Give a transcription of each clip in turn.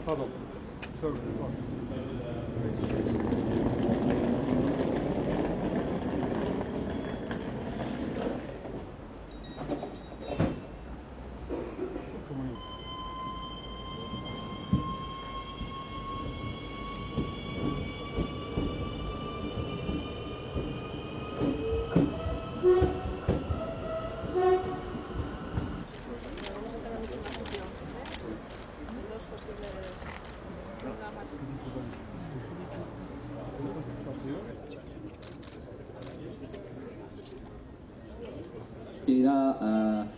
Pardon.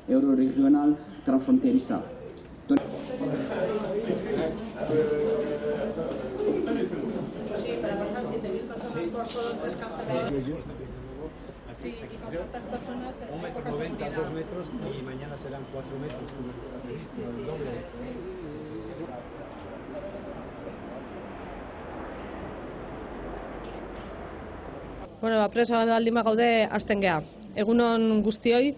Euroregional transfronteriza. Sí, para pasar 7.000 personas por solo 3 cancelados. Sí, ¿y con cuántas personas? 1,90 m, 2 metros y mañana serán 4 metros, como está previsto, el doble. Bueno, presa baldin bagaude hasten gea. Egunon guztioi,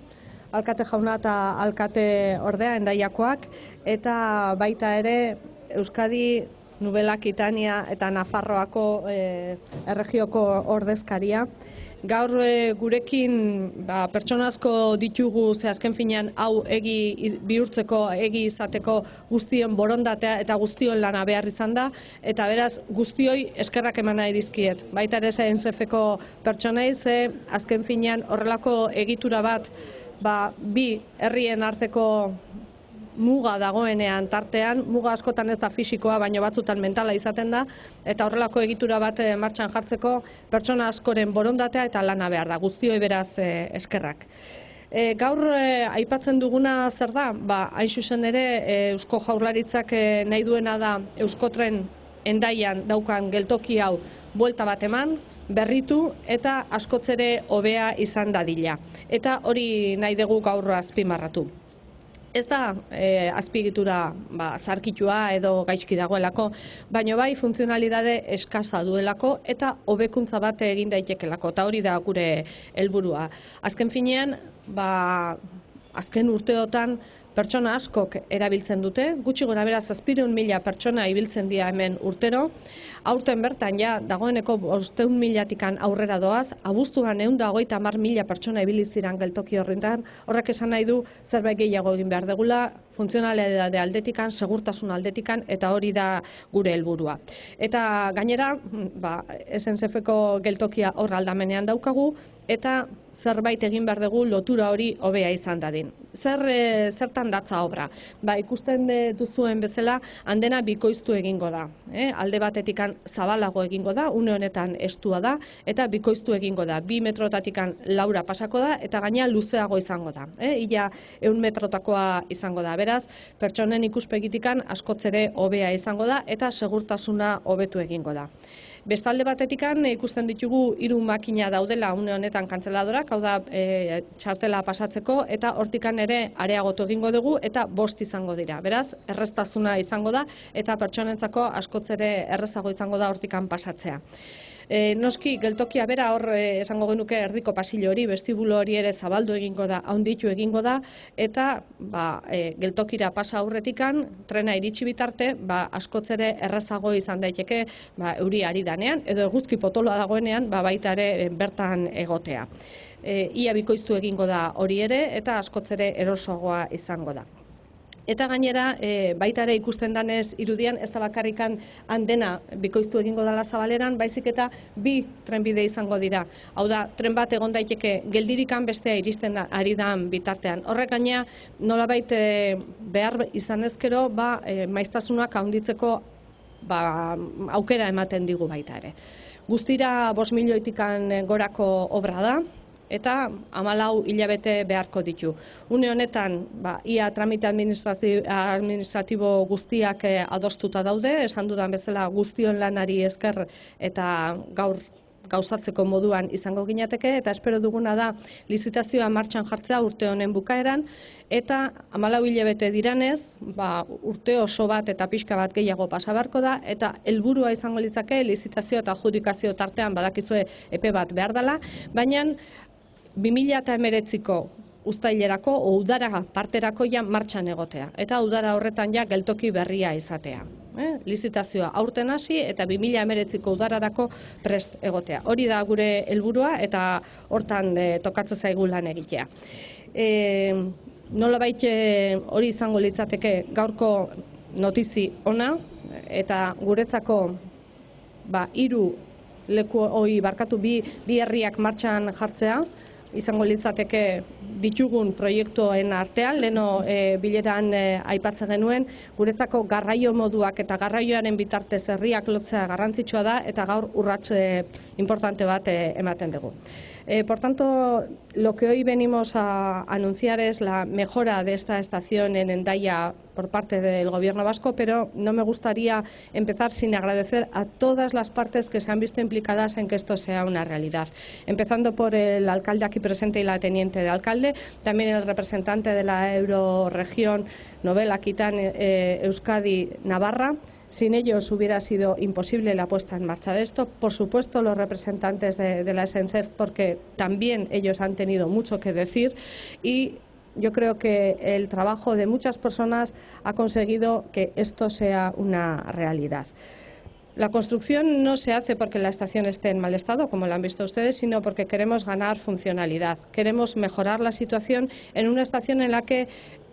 alkate jauna eta alkate ordea Hendaiakoak, eta baita ere Euskadi, Nubela, Akitania eta Nafarroako erregioko ordezkaria. Gaur gurekin pertsona asko ditugu, ze azken finean hau egi bihurtzeko, egi izateko guztion borondatea eta guztion lana behar izan da, eta beraz guztioi eskerrak eman nahi dizkiet. Baita ere SNCF-ko pertsonei, ze azken finean horrelako egitura bat bi herrien arteko muga dagoenean tartean, muga askotan ez da fisikoa, baina batzutan mentala izaten da, eta horrelako egitura bat martxan jartzeko pertsona askoren borondatea eta lana behar da, guztioi beraz eskerrak. Gaur aipatzen duguna zer da? Hain zuzen ere Eusko Jaurlaritzak nahi duena da Euskotren Hendaian daukan geltoki hau buelta bat eman, berritu eta askotzere hobea izan dadila. Eta hori nahi dugu gaur azpimarratu. Ez da azpiegitura zarkitua edo gaizki dagoelako, baina bai funtzionalidade eskasa duelako eta hobekuntza bat egin daitekelako, eta hori da gure helburua. Azken finean, azken urteotan pertsona askok erabiltzen dute, gutxi gora beraz 700.000 pertsona ibiltzen dira hemen urtero, aurten bertan dagoeneko 500.000-tikan aurrera doaz, abuztuan 150.000 pertsona ibili ziren geltoki horretan, horrek esan nahi du zerbait gehiago egin behar degula, funtzionalidade aldetikan, segurtasun aldetikan, eta hori da gure helburua. Eta gainera, SNCF-ko geltokia hor aldamenean daukagu, eta zerbait egin behar dugu lotura hori hobea izan dadin. Zertan datza obra? Ikusten duzuen bezala, andena bikoiztu egingo da. Alde batetikan zabalago egingo da, une honetan estua da, eta bikoiztu egingo da. 2 metrotatikan laura pasako da, eta gaina luzeago izango da. Ia 100 metrotakoa izango da. Beraz, pertsonen ikuspegitikan askotzere hobea izango da, eta segurtasuna hobetu egingo da. Bestalde batetikan ikusten ditugu 3 makina daudela une honetan kantzeladorak, hau da txartela pasatzeko, eta hortikan ere areagotu egingo dugu eta 5 izango dira. Beraz, erreztasuna izango da eta pertsonentzako askotzere errezago izango da hortikan pasatzea. Noski, geltokia bera hor esango genuke erdiko pasillo hori, vestibulo hori ere zabaldu egingo da, handitu egingo da, eta geltokira pasa aurretikan, trena iritsi bitarte, askotzere errezago izan daiteke euri ari danean, edo eguzki potoloa dagoenean, baita ere bertan egotea. Ia bikoiztu egingo da hori ere, eta askotzere erosoagoa izango da. Eta gainera, baita ere ikusten danez irudian, ez da bakarrikan andena bikoiztu egingo dela Zabaleran, baizik eta 2 trenbide izango dira. Hau da, tren bat egon daiteke geldirikan bestea iristen ari dan bitartean. Horrek gaina, nolabait behar izan ezkero, maiztasunak handitzeko aukera ematen digu baita ere. Guztira 5 milioitikan gorako obra da, eta 14 hilabete beharko ditu. Une honetan, ia tramite administratibo guztiak adostuta daude, esan dudan bezala guztion lanari esker eta gaur gauzatzeko moduan izango ginateke, eta espero duguna da lizitazioa martxan jartzea urte honen bukaeran, eta 14 hilabete diranez, urte oso bat eta pixka bat gehiago pasa beharko da, eta helburua izango litzake lizitazio eta adjudikazio tartean badakizue epe bat behar dela, baina 2019ko uztailerako o udara parterako ja martxan egotea, eta udara horretan ja geltoki berria izatea. Lizitazioa aurten hasi eta 2019ko udararako prest egotea. Hori da gure helburua eta hortan tokatzen zaigu lan egitea. Nolabait hori izango litzateke gaurko notizi ona, eta guretzako 3 leku bi herriak martxan jartzea izango litzateke ditugun proiektuen artean, leno bileran aipatzen genuen, guretzako garraio moduak eta garraioaren bitartez herriak lotzea garrantzitsua da, eta gaur urrats importante bat ematen dugu. Por tanto, lo que hoy venimos a anunciar es la mejora de esta estación en Hendaya por parte del Gobierno vasco, pero no me gustaría empezar sin agradecer a todas las partes que se han visto implicadas en que esto sea una realidad. Empezando por el alcalde aquí presente y la teniente de alcalde, también el representante de la Euroregión Nobel Aquitán Euskadi Navarra. Sin ellos hubiera sido imposible la puesta en marcha de esto. Por supuesto, los representantes de la SNCF, porque también ellos han tenido mucho que decir, y yo creo que el trabajo de muchas personas ha conseguido que esto sea una realidad. La construcción no se hace porque la estación esté en mal estado, como lo han visto ustedes, sino porque queremos ganar funcionalidad. Queremos mejorar la situación en una estación en la que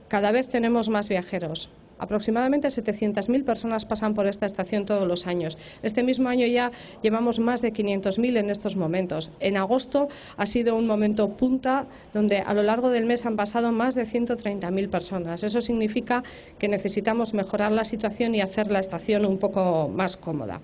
cada vez tenemos más viajeros. Aproximadamente 700.000 personas pasan por esta estación todos los años. Este mismo año ya llevamos más de 500.000 en estos momentos. En agosto ha sido un momento punta donde a lo largo del mes han pasado más de 130.000 personas. Eso significa que necesitamos mejorar la situación y hacer la estación un poco más cómoda.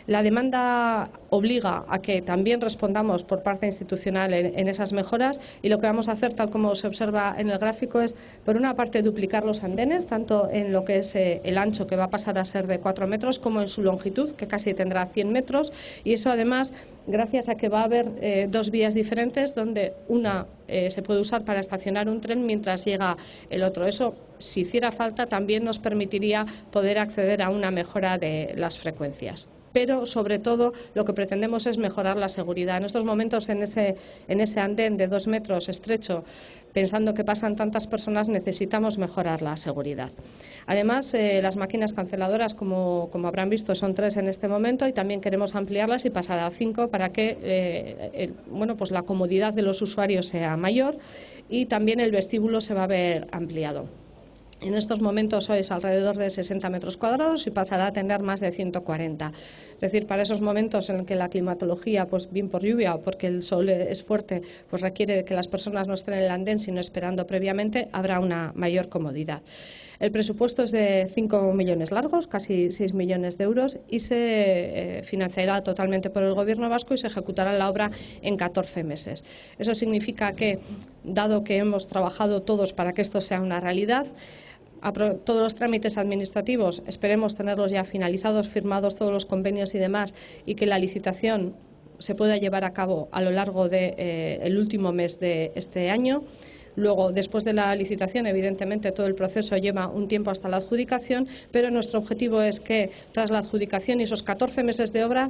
La demanda obliga a que también respondamos por parte institucional en esas mejoras, y lo que vamos a hacer, tal como se observa en el gráfico, es por una parte duplicar los andenes, tanto en lo que es el ancho, que va a pasar a ser de 4 metros, como en su longitud, que casi tendrá 100 metros, y eso además gracias a que va a haber 2 vías diferentes, donde una se puede usar para estacionar un tren mientras llega el otro. Eso, si hiciera falta, también nos permitiría poder acceder a una mejora de las frecuencias. Pero, sobre todo, lo que pretendemos es mejorar la seguridad. En estos momentos, en ese andén de 2 metros estrecho, pensando que pasan tantas personas, necesitamos mejorar la seguridad. Además, las máquinas canceladoras, como habrán visto, son 3 en este momento, y también queremos ampliarlas y pasar a 5 para que pues la comodidad de los usuarios sea mayor, y también el vestíbulo se va a ver ampliado. En estos momentos es alrededor de 60 metros cuadrados y pasará a tener más de 140. Es decir, para esos momentos en que la climatología, pues bien por lluvia o porque el sol es fuerte, pues requiere que las personas no estén en el andén sino esperando previamente, habrá una mayor comodidad. El presupuesto es de 5 millones largos, casi 6 millones de euros, y se financiará totalmente por el Gobierno vasco y se ejecutará la obra en 14 meses. Eso significa que, dado que hemos trabajado todos para que esto sea una realidad, todos los trámites administrativos esperemos tenerlos ya finalizados, firmados todos los convenios y demás, y que la licitación se pueda llevar a cabo a lo largo del último mes de este año. Luego, después de la licitación, evidentemente, todo el proceso lleva un tiempo hasta la adjudicación, pero nuestro objetivo es que, tras la adjudicación y esos 14 meses de obra,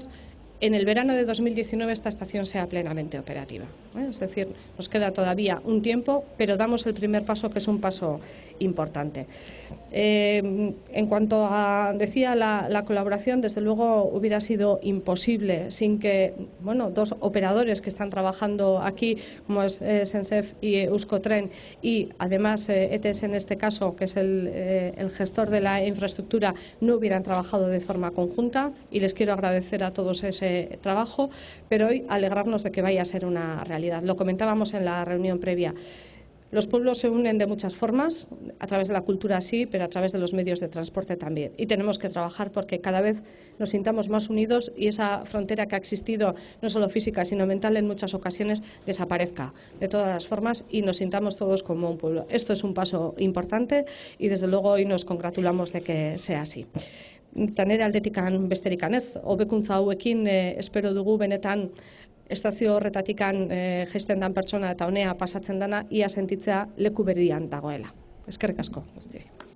en el verano de 2019 esta estación sea plenamente operativa. Es decir, nos queda todavía un tiempo, pero damos el primer paso, que es un paso importante. En cuanto a, decía, la colaboración, desde luego hubiera sido imposible sin que 2 operadores que están trabajando aquí, como es SNCF y Euskotren, y además ETS en este caso, que es el gestor de la infraestructura, no hubieran trabajado de forma conjunta, y les quiero agradecer a todos ese trabajo, pero hoy alegrarnos de que vaya a ser una realidad. Lo comentábamos en la reunión previa. Los pueblos se unen de muchas formas, a través de la cultura sí, pero a través de los medios de transporte también. Y tenemos que trabajar porque cada vez nos sintamos más unidos y esa frontera que ha existido, no solo física, sino mental en muchas ocasiones, desaparezca de todas las formas y nos sintamos todos como un pueblo. Esto es un paso importante y desde luego hoy nos congratulamos de que sea así. Tanera aldetikan besterik ez, hobekuntza hauekin espero dugu benetan estazio horretatikan jaisten dan pertsona eta honea pasatzen dana ia sentitzea leku berian dagoela. Eskerrik asko guztioi.